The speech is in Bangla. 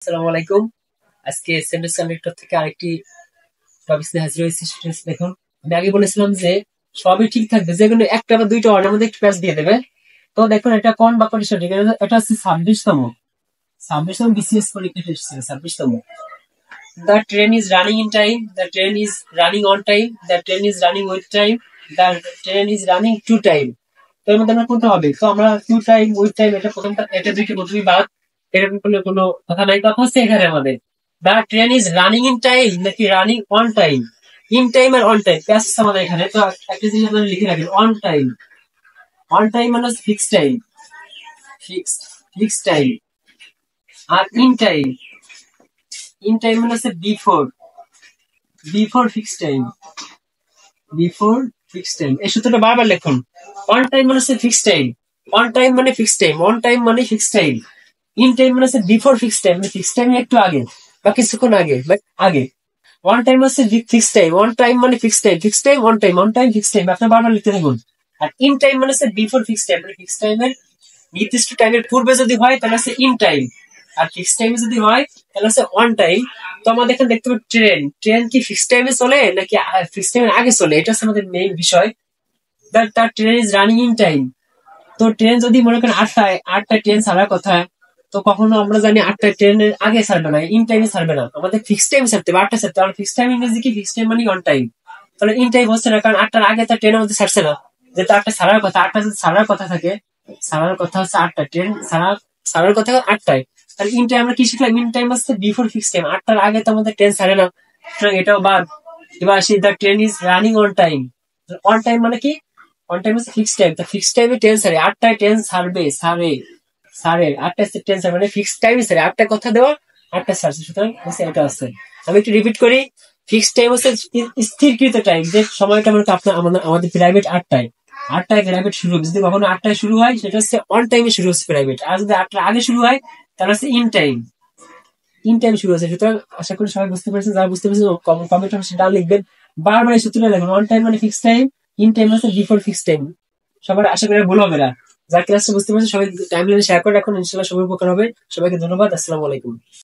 আসসালামু আলাইকুম। আজকে সেন্টেন্স কানেক্টর থেকে আরেকটি টপিক নিয়ে হাজির হয়েছি। স্টুডেন্টস দেখুন, আমি আগে বলেছিলাম যে সবই ঠিক থাকবে, যে কোনো একটা বা দুইটা ওয়ার্ডের মধ্যে একটু প্যাচ দিয়ে দেবে। তো দেখুন, এটা কোন বাক্যটি সঠিক? এটা হচ্ছে 26তম বিসিএস পরীক্ষাটা এসেছিল। 26তম। The train is running in time, the train is running on time, the train is running with time, the train is running to time. তো এর মধ্যে আমরা কোনটা হবে? তো আমরা টু টাইম উইথ টাইম, এটা প্রথমটা, এটা দুইটা প্রথমেই বাদ। এরকম কোনো কথা নাই। কথা হচ্ছে এখানে আমাদের the train is running in time নাকি running on time. In time আর অন টাইম প্যাস আমাদের এখানে। তো একটা জিনিস আপনারা লিখে রাখেন, অন টাইম। অন টাইম মানে fix time, fix fix time. আর ইন টাইম, ইন টাইম মানে হচ্ছে before, before fix time, before fix time. এই সূত্রটা বারবার লিখুন। অন টাইম মানে হচ্ছে ফিক্স টাইম, অন টাইম মানে ফিক্স টাইম, অন টাইম মানে ফিক্স টাইম। ইন টাইম মানে হচ্ছে বিফোর ফিক্স টাইম, মানে ফিক্স টাইম একটু আগে বা কিছুক্ষণ আগে বা আগে। ওয়ান টাইম হচ্ছে ফিক্স টাইম, ওয়ান টাইম মানে fix time, fix time one time, one time fix time. আপনার বারবার লিখতে থাকুন। আর ইন টাইম মানে হচ্ছে বিফোর ফিক্স টাইম, মানে ফিক্স টাইমের নির্দিষ্ট টাইমের পূর্বে যদি হয় তাহলে হচ্ছে ইন টাইম, আর ফিক্স টাইমে যদি হয় তাহলে হচ্ছে অন টাইম। তো আমাদের এখানে দেখতে পাবো ট্রেন, ট্রেন কি ফিক্স টাইমে চলে নাকি ফিক্স টাইমের আগে চলে, এটা হচ্ছে আমাদের মেইন বিষয়। তার train is running in time. তো ট্রেন যদি মনে করেন আটটায় ট্রেন ছাড়ার কথা, তো কখনো আমরা জানি আটটায় ট্রেনের আগে ছাড়বে না, ইন টাইমে ছাড়বে না, আমাদের ফিক্স টাইম ছাড়তে হবে, 8টা ছাড়তে হবে। ফিক্স টাইম ইংরেজি কি? ফিক্স টাইম মানে অন টাইম। তাহলে ইন টাইম হচ্ছে না, কারণ 8টার আগে তার ট্রেন আমাদের ছাড়ছে না, যেহেতু 8টা ছাড়ার কথা। 8টা যদি ছাড়ার কথা থাকে, ছাড়ার কথা হচ্ছে 8টা, ট্রেন ছাড়ার কথা 8টায়। তাহলে ইন টাইম আমরা কি শিখলাম? ইন টাইম হচ্ছে বিফোর ফিক্স টাইম, 8টার আগে তো আমাদের ট্রেন ছাড়ে না, সুতরাং এটাও বাদ। এবার আসি, the train is running on time. On time মানে কি? অন টাইম হচ্ছে ফিক্স টাইম, তা ফিক্স টাইমে ট্রেন ছাড়ে, 8টায় ট্রেন ছাড়বে, ছাড়ে, ছাড়ে 8টায় ট্রেন ছাড়বে, মানে ফিক্স টাইমে ছাড়ে, 8টায় কথা দেওয়া, 8টায় ছাড়ছে, সুতরাং হচ্ছে এটা আছে। আমি একটু রিপিট করি, ফিক্স টাইম হচ্ছে স্থিরকৃত টাইম, যে সময়টা মানে আপনার আমাদের প্রাইভেট 8টায়, 8টায় প্রাইভেট শুরু হবে। যদি কখনো 8টায় শুরু হয় সেটা হচ্ছে অন টাইমে শুরু হচ্ছে প্রাইভেট, আর যদি 8টার আগে শুরু হয় তাহলে হচ্ছে ইন টাইম, ইন টাইম শুরু হচ্ছে। সুতরাং আশা করি সবাই বুঝতে পারছেন। যারা বুঝতে পারছেন কমেন্ট অবশ্যই ডান লিখবেন। বারবার এই সূত্রটা লিখবেন, অন টাইম মানে ফিক্স টাইম, ইন টাইম হচ্ছে বিফোর ফিক্স টাইম। সবার আশা করি ভুল হবে না। যার ক্লাসটা বুঝতে পারছেন সবাই টাইমলাইনে শেয়ার করে রাখুন, ইনশাল্লাহ সবার উপকার হবে। সবাইকে ধন্যবাদ। আসসালামু আলাইকুম।